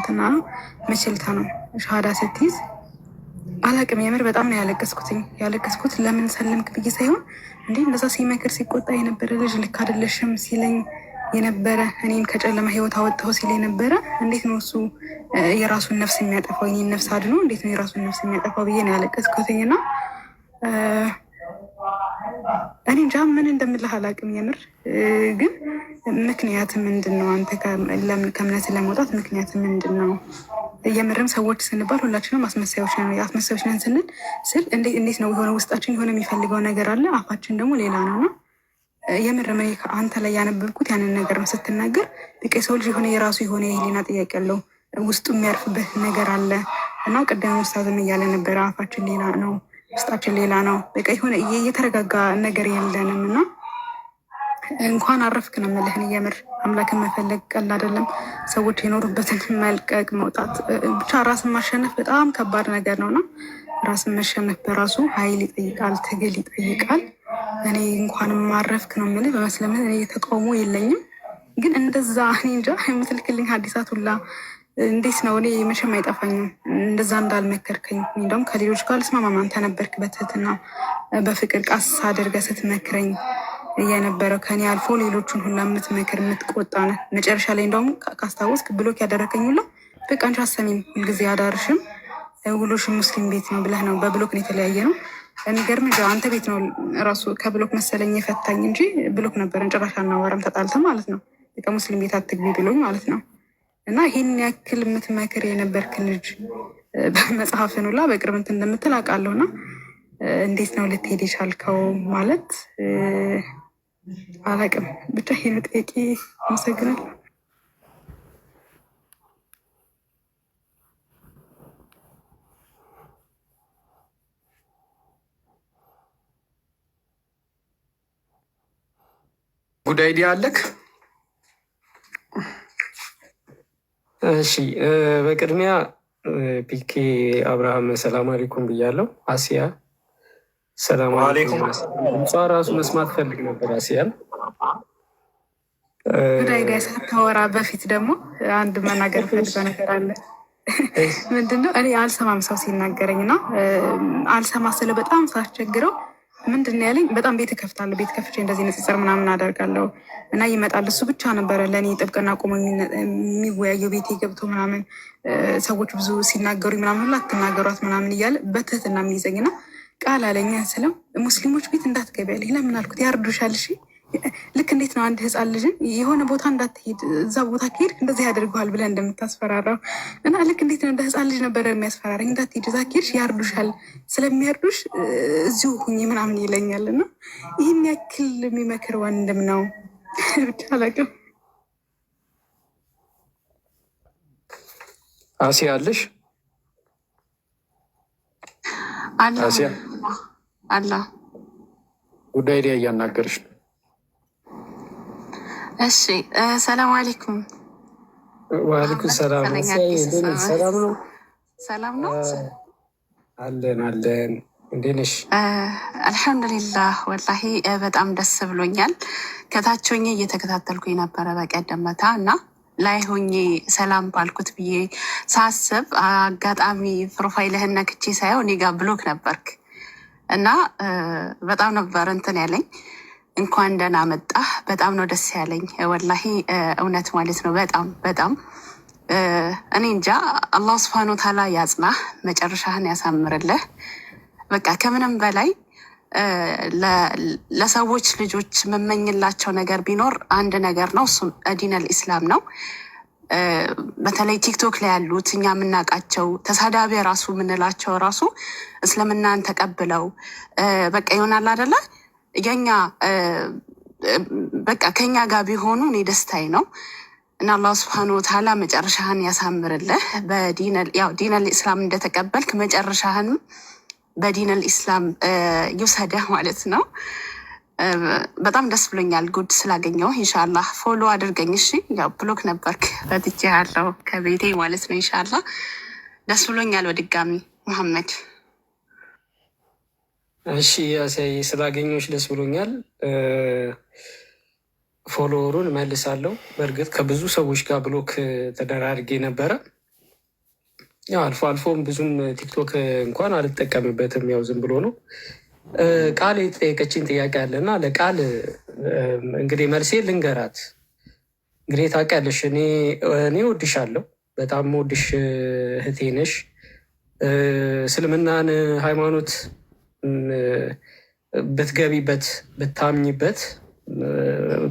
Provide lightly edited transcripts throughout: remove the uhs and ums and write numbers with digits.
ትናንትና መችልታ ነው ሻሃዳ ስትይዝ አላቅም። የምር በጣም ነው ያለቀስኩት። ለምን ሰለምክ ብዬ ሳይሆን እንዴ እንደዛ ሲመክር ሲቆጣ የነበረ ልጅ ልክ አይደለሽም ሲለኝ የነበረ እኔን ከጨለማ ህይወት አወጣው ሲል የነበረ እንዴት ነው እሱ የራሱን ነፍስ የሚያጠፋው? የኔን ነፍስ አድኖ እንዴት ነው የራሱን ነፍስ የሚያጠፋው ብዬ ነው ያለቀስኩትኝ። እና እኔ እንጃ ምን እንደምልህ አላቅም። የምር ግን ምክንያት ምንድን ነው? አንተ ከእምነት ለመውጣት ምክንያት ምንድን ነው? የምርም ሰዎች ስንባል ሁላችንም አስመሳዮች ነን ስል እንዴት ነው የሆነ ውስጣችን የሆነ የሚፈልገው ነገር አለ፣ አፋችን ደግሞ ሌላ ነው። እና የምርም እኔ አንተ ላይ ያነበብኩት ያንን ነገር ነው ስትናገር። በቃ የሰው ልጅ የሆነ የራሱ የሆነ የህሊና ጥያቄ ያለው ውስጡ የሚያርፍበት ነገር አለ። እና ቅድም ውስታዝም እያለ ነበረ አፋችን ሌላ ነው፣ ውስጣችን ሌላ ነው። በቃ የሆነ የተረጋጋ ነገር የለንም። እና እንኳን አረፍክ ነው የምልህ። የምር አምላክን መፈለግ ቀል አይደለም። ሰዎች የኖሩበትን መልቀቅ መውጣት፣ ብቻ ራስን ማሸነፍ በጣም ከባድ ነገር ነው። እና ራስን መሸነፍ በራሱ ኃይል ይጠይቃል፣ ትግል ይጠይቃል። እኔ እንኳንም ማረፍክ ነው የምልህ። በመስለምን እኔ ተቃውሞ የለኝም፣ ግን እንደዛ እኔ እንጃ የምትልክልኝ ሀዲሳት ሁላ እንዴት ነው? እኔ መቼም አይጠፋኝም እንደዛ እንዳልመከርከኝ። እንደውም ከሌሎች ጋር ልስማማም። አንተ ነበርክ በትህትና በፍቅር ቃስ አድርገህ ስትመክረኝ የነበረው ከኔ አልፎ ሌሎቹን ሁላ የምትመክር የምትቆጣ ነህ። መጨረሻ ላይ እንደውም ካስታወስክ ብሎክ ያደረከኝ ሁላ በቃ አንቺ አሰሚም ሁልጊዜ አዳርሽም ውሎሽም ሙስሊም ቤት ነው ብለህ ነው። በብሎክ ነው የተለያየ ነው። የሚገርም አንተ ቤት ነው ራሱ ከብሎክ መሰለኝ የፈታኝ እንጂ ብሎክ ነበረን። ጭራሽ አናወራም ተጣልተ ማለት ነው። በቃ ሙስሊም ቤት አትግቢ ብሎኝ ማለት ነው። እና ይህን ያክል የምትመክር የነበርክ ልጅ በመጽሐፍን ሁላ በቅርብ እንትን እንደምትል አውቃለሁ። እና እንዴት ነው ልትሄድ የቻልከው? ማለት አላቅም። ብቻ ይሄን ጥያቄ አመሰግናለሁ። ጉዳይ ዲ አለክ? እሺ፣ በቅድሚያ ፒኬ አብርሃም ሰላም አለይኩም ብያለሁ። አሲያ ሰላም አለይኩም። እሷ ራሱ መስማት ፈልግ ነበር። አሲያን ጉዳይ ጋር ሳታወራ በፊት ደግሞ አንድ መናገር ፈልገው ነገር አለ። ምንድነው? እኔ አልሰማም ሰው ሲናገረኝ እና አልሰማ ስለ በጣም ሳስቸግረው ምንድን ነው ያለኝ? በጣም ቤት ከፍታለሁ። ቤት ከፍቼ እንደዚህ ንጽጽር ምናምን አደርጋለሁ እና ይመጣል። እሱ ብቻ ነበረ ለእኔ ጥብቅና ቆሞ የሚወያየው። ቤቴ ገብቶ ምናምን ሰዎች ብዙ ሲናገሩ ምናምን ሁላ አትናገሯት ምናምን እያለ በትህትና የሚይዘኝ እና ቃል አለኝ ስለው ሙስሊሞች ቤት እንዳትገቢ ያለኝ። ለምን አልኩት። ያርዱሻል። እሺ ልክ እንዴት ነው አንድ ህፃን ልጅን የሆነ ቦታ እንዳትሄድ እዛ ቦታ ከሄድክ እንደዚህ ያደርገዋል ብለህ እንደምታስፈራራው እና ልክ እንዴት ነው እንደ ህፃን ልጅ ነበረ የሚያስፈራራኝ። እንዳትሄድ እዛ ከሄድሽ ያርዱሻል፣ ስለሚያርዱሽ እዚሁ ሁኚ ምናምን ይለኛል። እና ይህን ያክል የሚመክር ወንድም ነው። ብቻ አላውቅም። አሲያ አለሽ? አሲያ አላ ጉዳይ ላይ እያናገርሽ ነው። እሺ፣ ሰላም አለይኩም። ወአለይኩም ሰላም። ሰላም ነው? ሰላም ነው አለን። እንዴት ነሽ? አልሐምዱሊላህ። ወላሂ በጣም ደስ ብሎኛል። ከታች ሆኜ እየተከታተልኩ የነበረ በቀደም መታ እና ላይ ሆኜ ሰላም ባልኩት ብዬ ሳስብ አጋጣሚ ፕሮፋይልህን ነክቼ ሳየው እኔ ጋር ብሎክ ነበርክ እና በጣም ነበር እንትን ያለኝ። እንኳን ደህና መጣህ። በጣም ነው ደስ ያለኝ ወላሂ፣ እውነት ማለት ነው። በጣም በጣም እኔ እንጃ። አላህ ስብሐነ ወተዓላ ያጽናህ፣ መጨረሻህን ያሳምርልህ። በቃ ከምንም በላይ ለሰዎች ልጆች መመኝላቸው ነገር ቢኖር አንድ ነገር ነው። እሱም ዲነል ኢስላም ነው። በተለይ ቲክቶክ ላይ ያሉት እኛ የምናውቃቸው ተሳዳቢ ራሱ የምንላቸው ራሱ እስልምናን ተቀብለው በቃ ይሆናል አይደለ? የኛ በቃ ከኛ ጋር ቢሆኑ እኔ ደስታዬ ነው። እና አላህ ስብሐነሁ ወተዓላ መጨረሻህን ያሳምርልህ። ዲነል ኢስላም እንደተቀበልክ መጨረሻህንም በዲነል ኢስላም ይውሰደህ ማለት ነው። በጣም ደስ ብሎኛል ጉድ ስላገኘው። ኢንሻላህ ፎሎ አድርገኝ እሺ። ያው ብሎክ ነበርክ ፈትቼ ያለው ከቤቴ ማለት ነው። ኢንሻላህ ደስ ብሎኛል በድጋሚ መሐመድ። እሺ ያሳይ ስላገኘሁሽ ደስ ብሎኛል። ፎሎወሩን መልሳለሁ። በእርግጥ ከብዙ ሰዎች ጋር ብሎክ ተደራርጌ ነበረ። ያው አልፎ አልፎም ብዙም ቲክቶክ እንኳን አልጠቀምበትም። ያው ዝም ብሎ ነው። ቃል የጠየቀችኝ ጥያቄ አለና ለቃል እንግዲህ መልሴ ልንገራት። እንግዲህ ታውቂያለሽ፣ እኔ ወድሻለሁ፣ በጣም ወድሽ እህቴ ነሽ። እስልምናን ሃይማኖት ብትገቢበት ብታምኝበት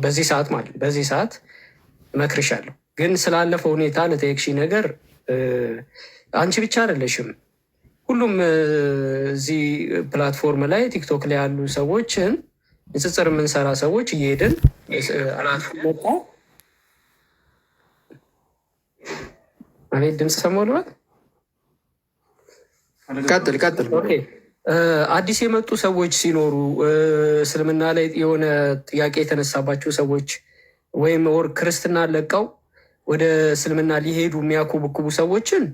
በዚህ ሰዓት እመክርሻለሁ። ግን ስላለፈው ሁኔታ ለጠየቅሽኝ ነገር አንቺ ብቻ አይደለሽም። ሁሉም እዚህ ፕላትፎርም ላይ ቲክቶክ ላይ ያሉ ሰዎችን ንጽጽር የምንሰራ ሰዎች እየሄድን አቤት ድምፅ ሰማሁ ልበል። ቀጥል። አዲስ የመጡ ሰዎች ሲኖሩ እስልምና ላይ የሆነ ጥያቄ የተነሳባቸው ሰዎች ወይም ወር ክርስትና ለቀው ወደ እስልምና ሊሄዱ የሚያኮበኩቡ ሰዎችን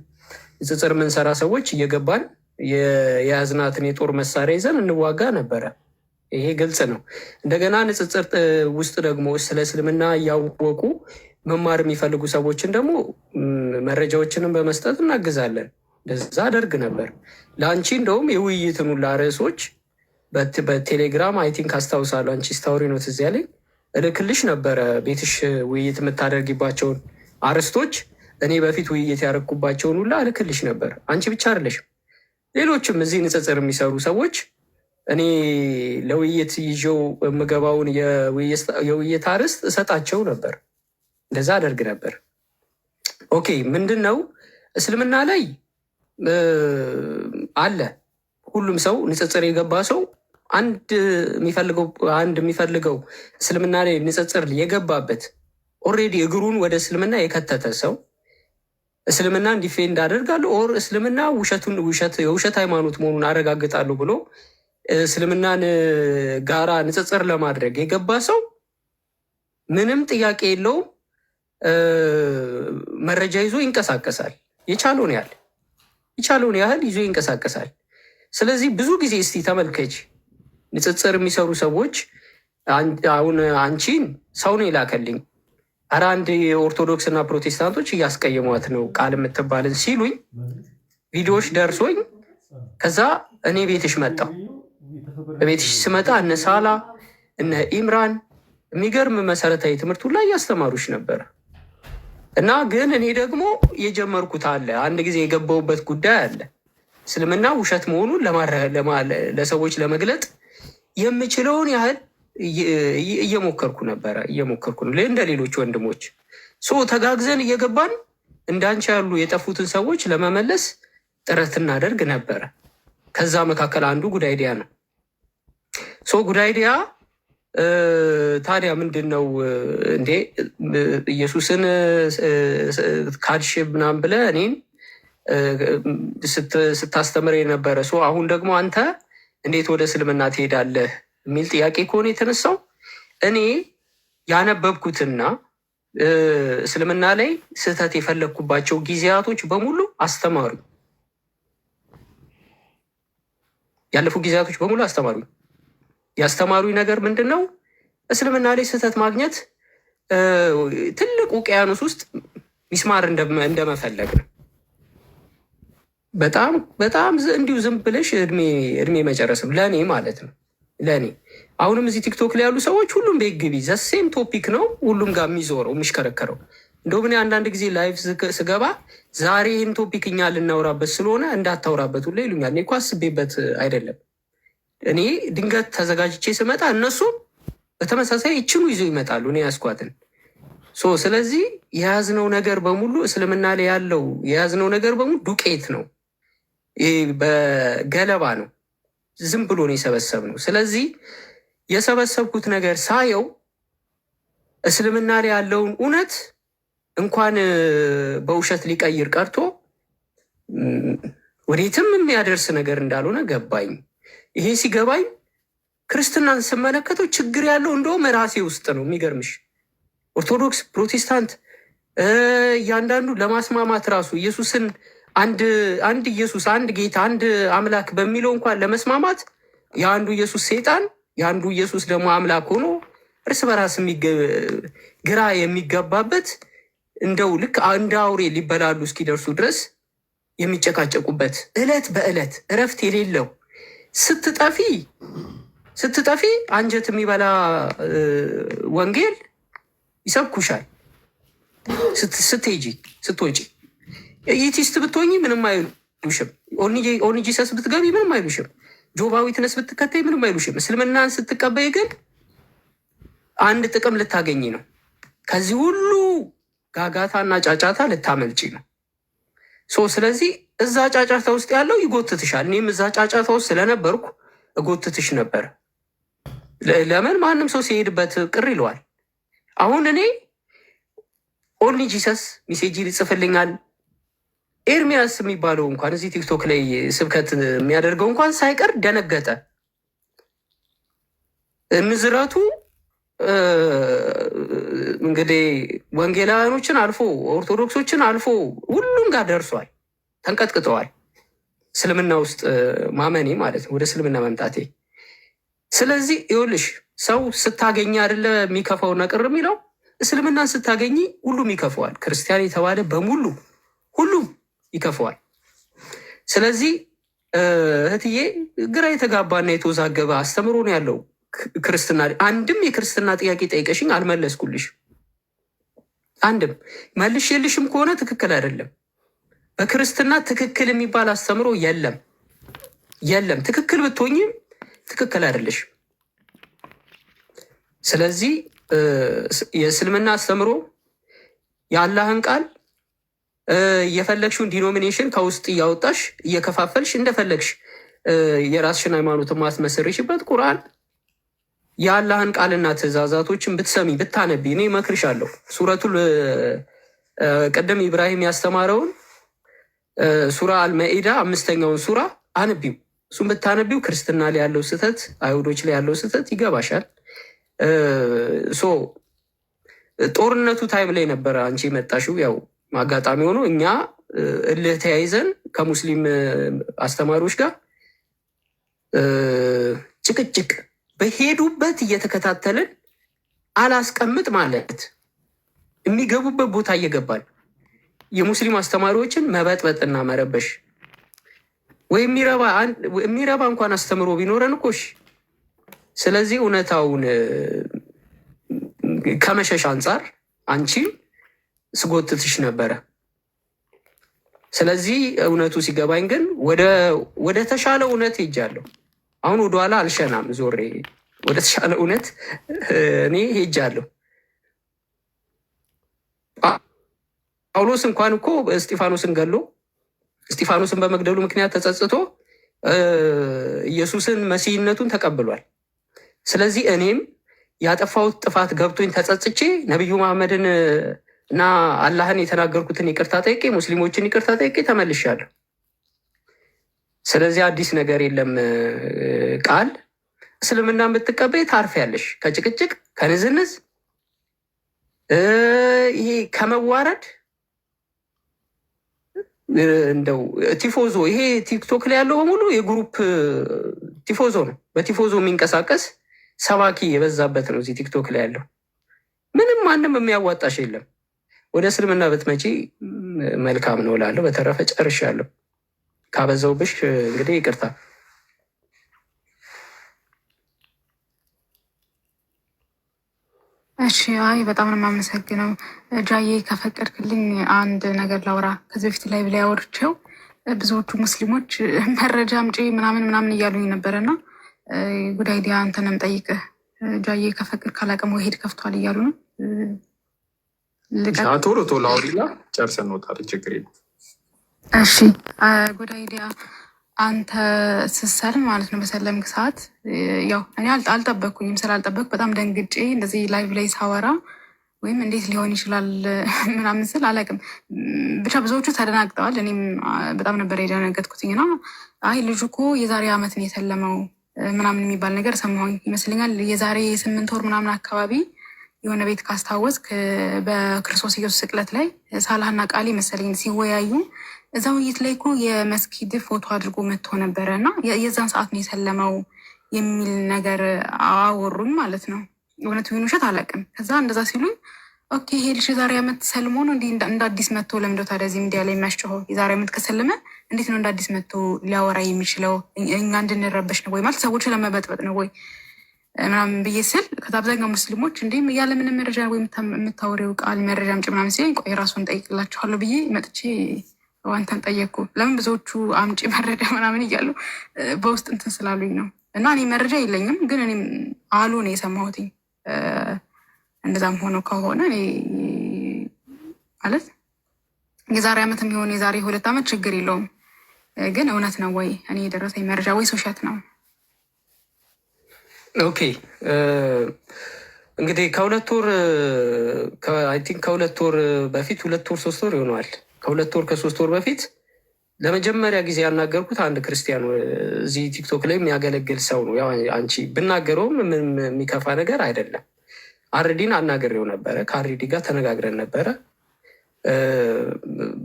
ንጽጽር የምንሰራ ሰዎች እየገባን የያዝናትን የጦር መሳሪያ ይዘን እንዋጋ ነበረ። ይሄ ግልጽ ነው። እንደገና ንጽጽር ውስጥ ደግሞ ስለ እስልምና እያወቁ መማር የሚፈልጉ ሰዎችን ደግሞ መረጃዎችንም በመስጠት እናግዛለን። እንደዛ አደርግ ነበር። ለአንቺ እንደውም የውይይትን ሁላ ርዕሶች በቴሌግራም አይ ቲንክ አስታውሳለሁ። አንቺ ስታወሪ ነው ትዝ ያለኝ፣ እልክልሽ ነበረ ቤትሽ ውይይት የምታደርጊባቸውን አርዕስቶች እኔ በፊት ውይይት ያደረግኩባቸውን ሁላ እልክልሽ ነበር። አንቺ ብቻ አይደለሽም፣ ሌሎችም እዚህ ንጽጽር የሚሰሩ ሰዎች እኔ ለውይይት ይዤው የምገባውን የውይይት አርዕስት እሰጣቸው ነበር። እንደዛ አደርግ ነበር። ኦኬ፣ ምንድን ነው እስልምና ላይ አለ። ሁሉም ሰው ንጽጽር የገባ ሰው አንድ የሚፈልገው እስልምና ላይ ንጽጽር የገባበት ኦልሬዲ እግሩን ወደ እስልምና የከተተ ሰው እስልምና ዲፌንድ አደርጋለሁ ኦር እስልምና የውሸት ሃይማኖት መሆኑን አረጋግጣለሁ ብሎ እስልምናን ጋራ ንጽጽር ለማድረግ የገባ ሰው ምንም ጥያቄ የለውም፣ መረጃ ይዞ ይንቀሳቀሳል። የቻለውን ያህል ይዞ ይንቀሳቀሳል። ስለዚህ ብዙ ጊዜ እስቲ ተመልከች፣ ንጽጽር የሚሰሩ ሰዎች አሁን አንቺን ሰው ነው የላከልኝ፣ ኧረ አንድ የኦርቶዶክስ እና ፕሮቴስታንቶች እያስቀየሟት ነው ቃል የምትባልን ሲሉኝ ቪዲዮዎች ደርሶኝ ከዛ እኔ ቤትሽ መጣሁ። በቤትሽ ስመጣ እነ ሳላ እነ ኢምራን የሚገርም መሰረታዊ ትምህርቱ ላይ እያስተማሩች ነበረ። እና ግን እኔ ደግሞ የጀመርኩት አለ፣ አንድ ጊዜ የገባሁበት ጉዳይ አለ። እስልምና ውሸት መሆኑን ለሰዎች ለመግለጥ የምችለውን ያህል እየሞከርኩ ነው እንደ ሌሎች ወንድሞች ተጋግዘን እየገባን እንዳንቺ ያሉ የጠፉትን ሰዎች ለመመለስ ጥረት እናደርግ ነበረ። ከዛ መካከል አንዱ ጉዳይዲያ ነው። ጉዳይዲያ ታዲያ ምንድን ነው እንዴ ኢየሱስን ካድሽ ምናምን ብለህ እኔን ስታስተምር የነበረ አሁን ደግሞ አንተ እንዴት ወደ እስልምና ትሄዳለህ የሚል ጥያቄ ከሆነ የተነሳው እኔ ያነበብኩትና እስልምና ላይ ስህተት የፈለግኩባቸው ጊዜያቶች በሙሉ አስተማሩ። ያለፉ ጊዜያቶች በሙሉ አስተማሩ። ያስተማሩኝ ነገር ምንድን ነው? እስልምና ላይ ስህተት ማግኘት ትልቅ ውቅያኖስ ውስጥ ሚስማር እንደመፈለግ ነው። በጣም እንዲሁ ዝም ብለሽ እድሜ መጨረስ ነው ለእኔ ማለት ነው። ለእኔ አሁንም እዚህ ቲክቶክ ላይ ያሉ ሰዎች ሁሉም ቤት ግቢ ዘሴም ቶፒክ ነው ሁሉም ጋር የሚዞረው የሚሽከረከረው። እንደውም እኔ አንዳንድ ጊዜ ላይፍ ስገባ ዛሬ ይህን ቶፒክ እኛ ልናውራበት ስለሆነ እንዳታውራበት ሁላ ይሉኛል። እኔ እኮ አስቤበት አይደለም። እኔ ድንገት ተዘጋጅቼ ስመጣ እነሱም በተመሳሳይ ይችኑ ይዞ ይመጣሉ እኔ ያስኳትን። ስለዚህ የያዝነው ነገር በሙሉ እስልምና ላይ ያለው የያዝነው ነገር በሙሉ ዱቄት ነው፣ በገለባ ነው፣ ዝም ብሎ ነው የሰበሰብነው። ስለዚህ የሰበሰብኩት ነገር ሳየው እስልምና ላይ ያለውን እውነት እንኳን በውሸት ሊቀይር ቀርቶ ወዴትም የሚያደርስ ነገር እንዳልሆነ ገባኝ። ይሄ ሲገባኝ ክርስትናን ስመለከተው ችግር ያለው እንደውም ራሴ ውስጥ ነው። የሚገርምሽ ኦርቶዶክስ፣ ፕሮቴስታንት እያንዳንዱ ለማስማማት ራሱ ኢየሱስን አንድ ኢየሱስ፣ አንድ ጌታ፣ አንድ አምላክ በሚለው እንኳን ለመስማማት የአንዱ ኢየሱስ ሴጣን የአንዱ ኢየሱስ ደግሞ አምላክ ሆኖ እርስ በራስ ግራ የሚገባበት እንደው ልክ እንደ አውሬ ሊበላሉ እስኪደርሱ ድረስ የሚጨቃጨቁበት እለት በእለት እረፍት የሌለው ስትጠፊ አንጀት የሚበላ ወንጌል ይሰብኩሻል። ስትወጪ ኢቲስት ብትሆኚ ምንም አይሉሽም። ኦኒጂሰስ ብትገቢ ምንም አይሉሽም። ጆባዊ ትነስ ብትከተይ ምንም አይሉሽም። እስልምናን ስትቀበይ ግን አንድ ጥቅም ልታገኝ ነው። ከዚህ ሁሉ ጋጋታና ጫጫታ ልታመልጪ ነው። ስለዚህ እዛ ጫጫታ ውስጥ ያለው ይጎትትሻል። እኔም እዛ ጫጫታ ውስጥ ስለነበርኩ እጎትትሽ ነበር። ለምን ማንም ሰው ሲሄድበት ቅር ይለዋል። አሁን እኔ ኦንሊ ጂሰስ ሜሴጅ ይጽፍልኛል። ኤርሚያስ የሚባለው እንኳን እዚህ ቲክቶክ ላይ ስብከት የሚያደርገው እንኳን ሳይቀር ደነገጠ። ንዝረቱ እንግዲህ ወንጌላውያኖችን አልፎ ኦርቶዶክሶችን አልፎ ሁሉም ጋር ደርሷል። ተንቀጥቅጠዋል። እስልምና ውስጥ ማመኔ ማለት ነው፣ ወደ እስልምና መምጣቴ። ስለዚህ ይኸውልሽ ሰው ስታገኝ አይደለ የሚከፋውና ቅር የሚለው፣ እስልምናን ስታገኝ ሁሉም ይከፈዋል። ክርስቲያን የተባለ በሙሉ ሁሉም ይከፈዋል። ስለዚህ እህትዬ ግራ የተጋባና የተወዛገበ አስተምሮ ነው ያለው ክርስትና። አንድም የክርስትና ጥያቄ ጠይቀሽኝ አልመለስኩልሽ። አንድም መልሼልሽም ከሆነ ትክክል አይደለም። በክርስትና ትክክል የሚባል አስተምሮ የለም። ትክክል ብትሆኝም ትክክል አይደለሽ። ስለዚህ የእስልምና አስተምሮ የአላህን ቃል የፈለግሽውን ዲኖሚኔሽን ከውስጥ እያወጣሽ እየከፋፈልሽ እንደፈለግሽ የራስሽን ሃይማኖት ማስመስርሽበት ቁርአን የአላህን ቃልና ትእዛዛቶችን ብትሰሚ ብታነቢ እኔ እመክርሻለሁ። ሱረቱል ቅድም ኢብራሂም ያስተማረውን ሱራ አልመኢዳ 5ኛውን ሱራ አንቢው። እሱም ብታነቢው ክርስትና ላይ ያለው ስህተት፣ አይሁዶች ላይ ያለው ስህተት ይገባሻል። ጦርነቱ ታይም ላይ ነበረ አንቺ የመጣሽው። ያው አጋጣሚ ሆኖ እኛ እልህ ተያይዘን ከሙስሊም አስተማሪዎች ጋር ጭቅጭቅ በሄዱበት እየተከታተልን አላስቀምጥ ማለት የሚገቡበት ቦታ እየገባል የሙስሊም አስተማሪዎችን መበጥበጥና መረበሽ ወይ የሚረባ እንኳን አስተምሮ ቢኖረን እኮሽ። ስለዚህ እውነታውን ከመሸሽ አንጻር አንቺን ስጎትትሽ ነበረ። ስለዚህ እውነቱ ሲገባኝ ግን ወደ ተሻለ እውነት ሄጃለሁ። አሁን ወደኋላ አልሸናም። ዞሬ ወደ ተሻለ እውነት እኔ ሄጃለሁ። ጳውሎስ እንኳን እኮ እስጢፋኖስን በመግደሉ ምክንያት ተጸጽቶ ኢየሱስን መሲህነቱን ተቀብሏል። ስለዚህ እኔም ያጠፋሁት ጥፋት ገብቶኝ ተጸጽቼ ነቢዩ መሐመድን እና አላህን የተናገርኩትን ይቅርታ ጠይቄ ሙስሊሞችን ይቅርታ ጠይቄ ተመልሻለሁ። ስለዚህ አዲስ ነገር የለም። ቃል እስልምና ብትቀበይ ታርፊያለሽ ከጭቅጭቅ ከንዝንዝ፣ ይሄ ከመዋረድ። እንደው ቲፎዞ ይሄ ቲክቶክ ላይ ያለው በሙሉ የግሩፕ ቲፎዞ ነው። በቲፎዞ የሚንቀሳቀስ ሰባኪ የበዛበት ነው እዚህ ቲክቶክ ላይ ያለው። ምንም ማንም የሚያዋጣሽ የለም። ወደ እስልምና ብትመጪ መልካም ነው እላለሁ። በተረፈ ጨርሻለሁ። ካበዛውብሽ እንግዲህ ይቅርታ። እሺ፣ አይ በጣም ነው የማመሰግነው ጃዬ። ከፈቀድክልኝ አንድ ነገር ላውራ። ከዚህ በፊት ላይ ብላይ አውርቼው ብዙዎቹ ሙስሊሞች መረጃ አምጪ ምናምን እያሉኝ ነበረና ጉዳይ ዲያ አንተንም ጠይቅህ ጃዬ ከፈቅድ ካላቅም ሄድ ከፍቷል እያሉ ነው። ቶሎ አውሪና ጨርሰን እንወጣለን። ችግር የለም። እሺ ጉዳይ ዲያ አንተ ስሰልም ማለት ነው በሰለምክ ሰዓት ያው እኔ አልጠበቅኩኝም። ስላልጠበቅ በጣም ደንግጬ እንደዚህ ላይቭ ላይ ሳወራ ወይም እንዴት ሊሆን ይችላል ምናምን ስል አላውቅም። ብቻ ብዙዎቹ ተደናግጠዋል። እኔም በጣም ነበር የደነገጥኩትኝና አይ ልጁ እኮ የዛሬ ዓመት ነው የሰለመው ምናምን የሚባል ነገር ሰማሁኝ ይመስለኛል። የዛሬ 8 ወር ምናምን አካባቢ የሆነ ቤት ካስታወስክ በክርስቶስ ኢየሱስ ስቅለት ላይ ሳላህና ቃሊ መሰለኝ ሲወያዩ እዛ ውይይት ላይ እኮ የመስጊድ ፎቶ አድርጎ መጥቶ ነበረ እና የዛን ሰዓት ነው የሰለመው የሚል ነገር አወሩኝ ማለት ነው። እውነት ይሁን ውሸት አላውቅም። ከዛ እንደዛ ሲሉኝ ኦኬ ይሄ ልጅ የዛሬ ዓመት ሰልሞ ነው እንደ አዲስ መጥቶ ለምንድነው ታዲያ እዚህ ሚዲያ ላይ የሚያስጮኸው? የዛሬ ዓመት ከሰልመ እንዴት ነው እንደ አዲስ መጥቶ ሊያወራ የሚችለው? እኛ እንድንረበሽ ነው ወይ ማለት ሰዎች ለመበጥበጥ ነው ወይ ምናምን ብዬ ስል ከአብዛኛው ሙስሊሞች እንዲህም ያለምንም መረጃ ወይ የምታወሪው ቃል መረጃ አምጪ ምናምን ሲለኝ ቆይ ራሱን ጠይቅላችኋለሁ ብዬ መጥቼ ዋንተን ጠየቅኩ። ለምን ብዙዎቹ አምጪ መረጃ ምናምን እያሉ በውስጥ እንትን ስላሉኝ ነው። እና እኔ መረጃ የለኝም ግን እኔም አሉ ነው የሰማሁትኝ። እንደዛም ሆኖ ከሆነ እኔ ማለት የዛሬ ዓመትም ቢሆን የዛሬ 2 ዓመት ችግር የለውም። ግን እውነት ነው ወይ እኔ የደረሰኝ መረጃ ወይ ውሸት ነው? ኦኬ እንግዲህ ከ2 ወር አይ ቲንክ ከ2 ወር በፊት 2 ወር 3 ወር ይሆነዋል። ከ2 ወር ከ3 ወር በፊት ለመጀመሪያ ጊዜ ያናገርኩት አንድ ክርስቲያን እዚህ ቲክቶክ ላይ የሚያገለግል ሰው ነው። ያው አንቺ ብናገረውም ምንም የሚከፋ ነገር አይደለም። አርዲን አናገሬው ነበረ። ከአርዲ ጋር ተነጋግረን ነበረ።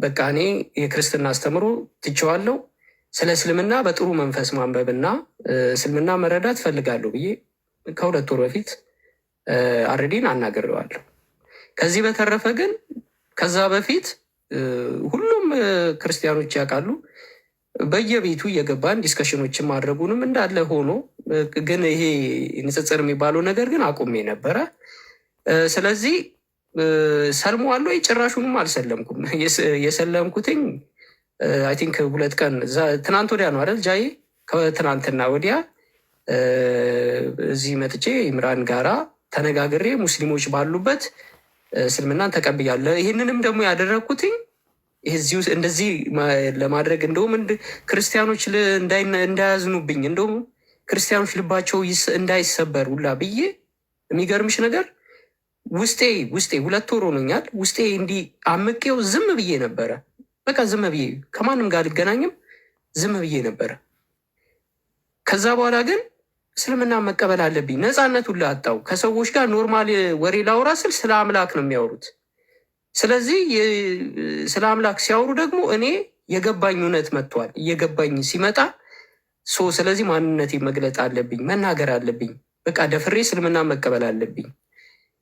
በቃ እኔ የክርስትና አስተምሮ ትቼዋለሁ፣ ስለ እስልምና በጥሩ መንፈስ ማንበብና እስልምና መረዳት ፈልጋለሁ ብዬ ከ2 ወር በፊት አርዲን አናገሬዋለሁ። ከዚህ በተረፈ ግን ከዛ በፊት ሁሉም ክርስቲያኖች ያውቃሉ። በየቤቱ እየገባን ዲስከሽኖችን ማድረጉንም እንዳለ ሆኖ ግን ይሄ ንጽጽር የሚባለው ነገር ግን አቁሜ ነበረ። ስለዚህ ሰልመዋለሁ ወይ? ጭራሹንም አልሰለምኩም። የሰለምኩትኝ አይ ቲንክ 2 ቀን ትናንት ወዲያ ነው አይደል ጃዬ? ከትናንትና ወዲያ እዚህ መጥቼ ኢምራን ጋራ ተነጋግሬ ሙስሊሞች ባሉበት እስልምናን ተቀብያለሁ። ይህንንም ደግሞ ያደረግኩትኝ እንደዚህ ለማድረግ እንደውም ክርስቲያኖች እንዳያዝኑብኝ እንደውም ክርስቲያኖች ልባቸው እንዳይሰበር ሁላ ብዬ የሚገርምሽ ነገር ውስጤ 2 ወር ሆኖኛል። ውስጤ እንዲህ አምቄው ዝም ብዬ ነበረ። በቃ ዝም ብዬ ከማንም ጋር አልገናኝም፣ ዝም ብዬ ነበረ። ከዛ በኋላ ግን እስልምና መቀበል አለብኝ። ነፃነት ሁላ አጣው። ከሰዎች ጋር ኖርማል ወሬ ላውራ ስል ስለ አምላክ ነው የሚያወሩት። ስለዚህ ስለ አምላክ ሲያወሩ ደግሞ እኔ የገባኝ እውነት መጥቷል። እየገባኝ ሲመጣ ስለዚህ ማንነቴ መግለጥ አለብኝ፣ መናገር አለብኝ። በቃ ደፍሬ እስልምና መቀበል አለብኝ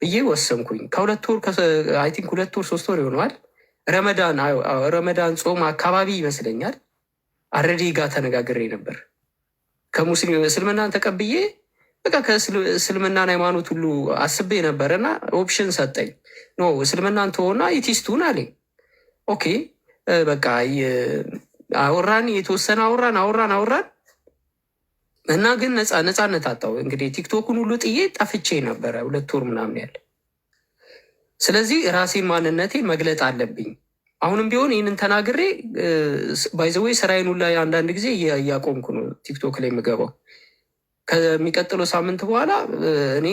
ብዬ ወሰንኩኝ። ከ2 ወር አይ ቲንክ 2 ወር 3 ወር ይሆነዋል። ረመዳን ጾም አካባቢ ይመስለኛል። አረዲ ጋር ተነጋግሬ ነበር። ከሙስሊም እስልምናን ተቀብዬ በቃ ከእስልምናን ሃይማኖት ሁሉ አስቤ ነበረና ኦፕሽን ሰጠኝ። ኖ እስልምናን ተሆና ኢቲስቱን አለኝ። ኦኬ በቃ አወራን፣ የተወሰነ አወራን እና ግን ነፃነት አጣው። እንግዲህ ቲክቶክን ሁሉ ጥዬ ጠፍቼ ነበረ 2 ወር ምናምን ያለ። ስለዚህ ራሴን ማንነቴን መግለጥ አለብኝ። አሁንም ቢሆን ይህንን ተናግሬ ባይዘዌይ ስራዬን ሁላ አንዳንድ ጊዜ እያቆምኩ ነው ቲክቶክ ላይ የምገባው። ከሚቀጥለው ሳምንት በኋላ እኔ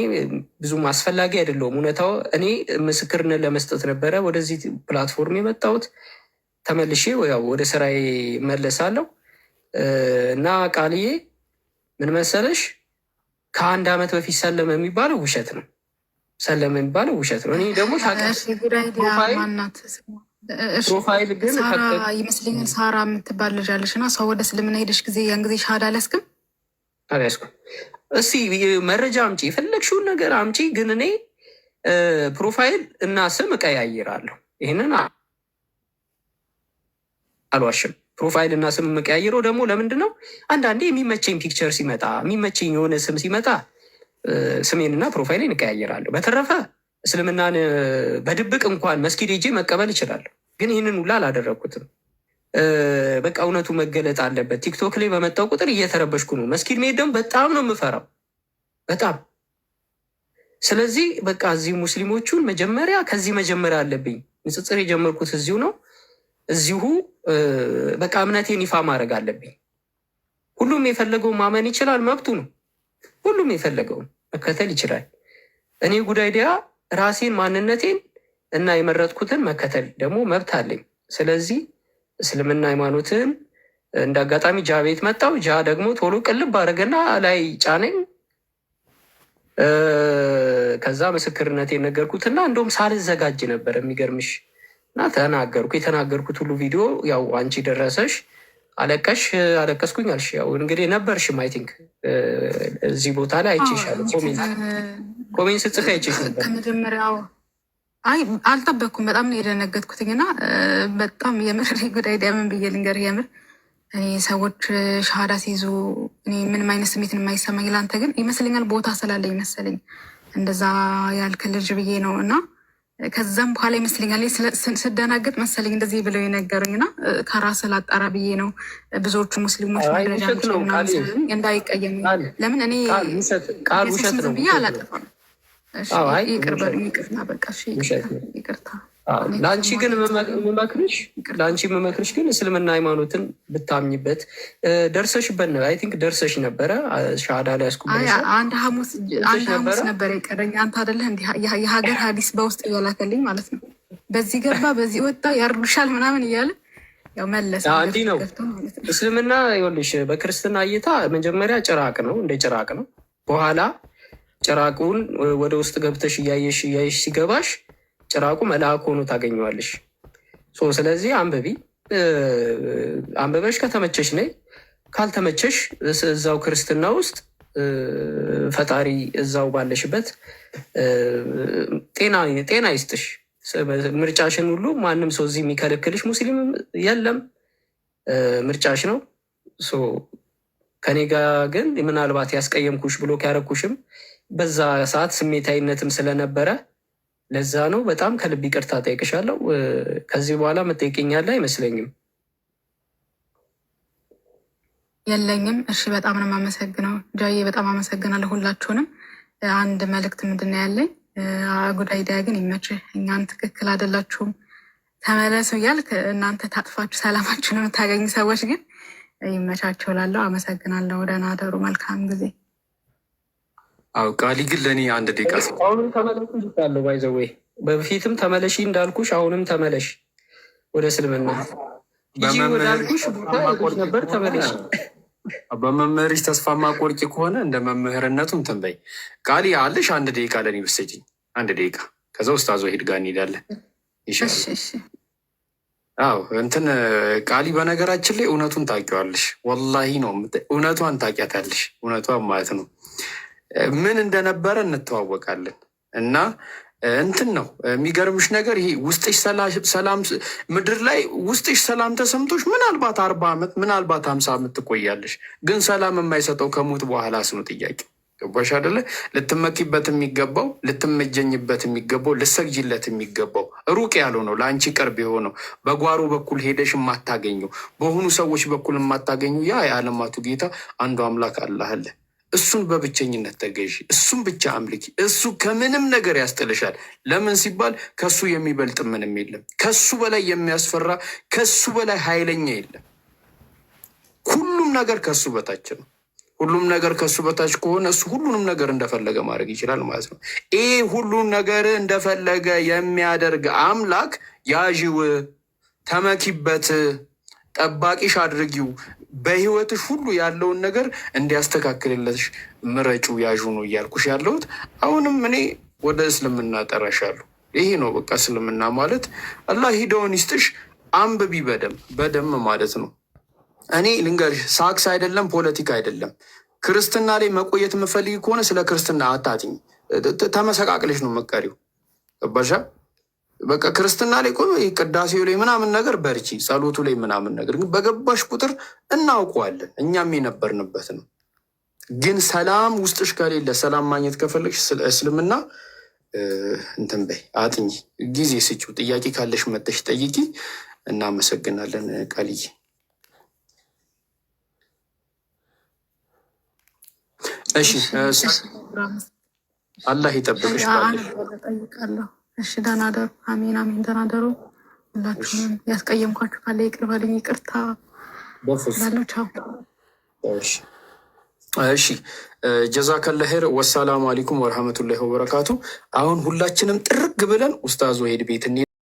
ብዙም አስፈላጊ አይደለሁም። እውነታው እኔ ምስክርነት ለመስጠት ነበረ ወደዚህ ፕላትፎርም የመጣሁት። ተመልሼ ያው ወደ ስራዬ መለሳለሁ እና ቃልዬ ምን መሰለሽ፣ ከ1 ዓመት በፊት ሰለመ የሚባለው ውሸት ነው። ሰለመ የሚባለው ውሸት ነው። እኔ ደግሞ ፕሮፋይል ግን ይመስለኛል ሳራ የምትባል ልጅ አለሽ እና ሰው ወደ እስልምና ሄደሽ ጊዜ ያን ጊዜ ሻሃዳ አልያዝኩም። እስቲ መረጃ አምጪ፣ የፈለግሽውን ነገር አምጪ። ግን እኔ ፕሮፋይል እና ስም እቀያይራለሁ። ይህንን አልዋሽም። ፕሮፋይል እና ስም የምቀያይረው ደግሞ ለምንድን ነው? አንዳንዴ የሚመቸኝ ፒክቸር ሲመጣ፣ የሚመቸኝ የሆነ ስም ሲመጣ ስሜንና ፕሮፋይልን እቀያይራለሁ። በተረፈ እስልምናን በድብቅ እንኳን መስጊድ ሄጄ መቀበል እችላለሁ። ግን ይህንን ሁላ አላደረግኩትም። በቃ እውነቱ መገለጥ አለበት። ቲክቶክ ላይ በመጣው ቁጥር እየተረበሽኩ ነው። መስጊድ መሄድ ደግሞ በጣም ነው የምፈራው፣ በጣም። ስለዚህ በቃ እዚህ ሙስሊሞቹን መጀመሪያ ከዚህ መጀመሪያ አለብኝ። ንጽጽር የጀመርኩት እዚሁ ነው። እዚሁ በቃ እምነቴን ይፋ ማድረግ አለብኝ። ሁሉም የፈለገውን ማመን ይችላል፣ መብቱ ነው። ሁሉም የፈለገውን መከተል ይችላል። እኔ ጉዳይዲያ ራሴን ማንነቴን እና የመረጥኩትን መከተል ደግሞ መብት አለኝ። ስለዚህ እስልምና ሃይማኖትን እንደ አጋጣሚ ጃ ቤት መጣው። ጃ ደግሞ ቶሎ ቅልብ አደረገና ላይ ጫነኝ። ከዛ ምስክርነቴን ነገርኩትና እንደውም ሳልዘጋጅ ነበር የሚገርምሽ እና ተናገርኩ። የተናገርኩት ሁሉ ቪዲዮ ያው አንቺ ደረሰሽ፣ አለቀስኩኝ አልሽ። ያው እንግዲህ ነበርሽም አይ ቲንክ እዚህ ቦታ ላይ አይቼሻለሁ። ኮሜንት ስጽፍ አይቼሽ ነበር። አይ አልጠበቅኩም። በጣም ነው የደነገጥኩትኝ እና በጣም የምር ጉዳይ ዲያምን ብዬ ልንገርህ የምር እኔ ሰዎች ሻሃዳ ሲይዙ እኔ ምንም አይነት ስሜት የማይሰማኝ ለአንተ ግን ይመስለኛል ቦታ ስላለ ይመስለኝ እንደዛ ያልክ ልጅ ብዬ ነው እና ከዛም በኋላ ይመስለኛል ስደናገጥ መሰለኝ እንደዚህ ብለው የነገሩኝ እና ከራስ ላጣራ ብዬ ነው። ብዙዎቹ ሙስሊሞች መረጃ እንዳይቀየሙ ለምን እኔ ውሸት ነው ብዬ አላጠፋም። ይቅርታ በቃ ይቅርታ። ለአንቺ ግን የምመክርሽ ግን እስልምና ሃይማኖትን ብታምኝበት ደርሰሽበት ነው። አይ ቲንክ ደርሰሽ ነበረ ሻሃዳ ላይ ያስኩበት አንድ ሐሙስ ነበረ የቀረኝ። አንተ አይደለህ እንዲህ የሀገር ሀዲስ በውስጥ እያላከልኝ ማለት ነው። በዚህ ገባ በዚህ ወጣ ያርዱሻል ምናምን እያለ ያው መለሰ። እንዲህ ነው እስልምና። ይኸውልሽ በክርስትና እይታ መጀመሪያ ጭራቅ ነው፣ እንደ ጭራቅ ነው። በኋላ ጭራቁን ወደ ውስጥ ገብተሽ እያየሽ ሲገባሽ ጭራቁ መልአክ ሆኖ ታገኘዋለሽ። ስለዚህ አንብበሽ ከተመቸሽ ነይ፣ ካልተመቸሽ እዛው ክርስትና ውስጥ ፈጣሪ እዛው ባለሽበት ጤና ይስጥሽ። ምርጫሽን ሁሉ ማንም ሰው እዚህ የሚከለክልሽ ሙስሊም የለም፣ ምርጫሽ ነው። ከኔ ጋር ግን ምናልባት ያስቀየምኩሽ ብሎ ያረኩሽም በዛ ሰዓት ስሜታዊነትም ስለነበረ ለዛ ነው። በጣም ከልብ ይቅርታ ጠይቅሻለሁ። ከዚህ በኋላ መጠይቀኛለህ አይመስለኝም። የለኝም። እሺ፣ በጣም ነው የማመሰግነው ጃዬ፣ በጣም አመሰግናለሁ ሁላችሁንም። አንድ መልእክት ምንድን ነው ያለኝ፣ ጉዳይ ዳያ ግን ይመችህ፣ እኛን ትክክል አይደላችሁም ተመለሱ እያልክ እናንተ ታጥፋችሁ ሰላማችሁን የምታገኙ ሰዎች ግን ይመቻቸው ላለሁ። አመሰግናለሁ። ደህና አደሩ። መልካም ጊዜ። አው ቃሊ ግን ለእኔ አንድ ደቂቃ አሁንም ተመለሱ ይችላለሁ። ባይዘወይ በፊትም ተመለሺ እንዳልኩሽ አሁንም ተመለሽ ወደ እስልምና እንዳልኩሽ ቦታ ነበር። ተመለሽ። በመምህርሽ ተስፋ ማቆርጭ ከሆነ እንደ መምህርነቱ እንትን በይ። ቃሊ አለሽ አንድ ደቂቃ ለእኔ ብትሰጪኝ፣ አንድ ደቂቃ ከዛ ኡስታዝ ወሒድ ጋር እንሄዳለን ይሻላል። አዎ እንትን ቃሊ በነገራችን ላይ እውነቱን ታውቂዋለሽ። ወላሂ ነው እውነቷን ታውቂያታለሽ። እውነቷን ማለት ነው ምን እንደነበረ እንተዋወቃለን። እና እንትን ነው የሚገርምሽ ነገር ይሄ ውስጥሽ ሰላም ምድር ላይ ውስጥሽ ሰላም ተሰምቶሽ ምናልባት 40 ዓመት ምናልባት 50 ዓመት ትቆያለሽ። ግን ሰላም የማይሰጠው ከሞት በኋላ ስኑ ጥያቄ። ገባሽ አይደለ? ልትመኪበት የሚገባው ልትመጀኝበት የሚገባው ልሰግጅለት የሚገባው ሩቅ ያለው ነው ለአንቺ ቅርብ የሆነው በጓሮ በኩል ሄደሽ የማታገኘው በሆኑ ሰዎች በኩል የማታገኘው ያ የዓለማቱ ጌታ አንዱ አምላክ አላህ አለ። እሱን በብቸኝነት ተገዢ፣ እሱን ብቻ አምልኪ። እሱ ከምንም ነገር ያስጥልሻል። ለምን ሲባል ከሱ የሚበልጥ ምንም የለም። ከሱ በላይ የሚያስፈራ ከሱ በላይ ኃይለኛ የለም። ሁሉም ነገር ከሱ በታች ነው። ሁሉም ነገር ከሱ በታች ከሆነ እሱ ሁሉንም ነገር እንደፈለገ ማድረግ ይችላል ማለት ነው። ይህ ሁሉን ነገር እንደፈለገ የሚያደርግ አምላክ ያዥው፣ ተመኪበት፣ ጠባቂሽ አድርጊው። በህይወትሽ ሁሉ ያለውን ነገር እንዲያስተካክልለትሽ ምረጩ፣ ያዡ ነው እያልኩሽ ያለሁት። አሁንም እኔ ወደ እስልምና ጠራሻለሁ። ይሄ ነው በቃ እስልምና ማለት። አላህ ሂደውን ይስጥሽ። አንብቢ በደም ማለት ነው። እኔ ልንገርሽ፣ ሳክስ አይደለም ፖለቲካ አይደለም። ክርስትና ላይ መቆየት የምፈልግ ከሆነ ስለ ክርስትና አታጥኝ። ተመሰቃቅለሽ ነው መቀሪው። ገባሻ? በቃ ክርስትና ላይ ቅዳሴው ላይ ምናምን ነገር በርቺ፣ ጸሎቱ ላይ ምናምን ነገር ግን በገባሽ ቁጥር እናውቀዋለን። እኛም የነበርንበት ነው። ግን ሰላም ውስጥሽ ከሌለ ሰላም ማግኘት ከፈለግሽ ስለ እስልምና እንትን በይ፣ አጥኚ፣ ጊዜ ስጪው። ጥያቄ ካለሽ መጠሽ ጠይቂ። እናመሰግናለን ቃልዬ። እሺ አላህ ይጠብቅሽ። ጠይቃለሁ። እሺ ደህና ደሩ። አሜን አሜን። ደህና ደሩ። ሁላችሁም ያስቀየምኳችሁ ካለ ይቅር በልኝ። ይቅርታ ላለው ቻው። እሺ ጀዛከላ ኸይር። ወሰላሙ አለይኩም ወረህመቱላሂ ወበረካቱ። አሁን ሁላችንም ጥርግ ብለን ኡስታዝ ወሒድ ቤት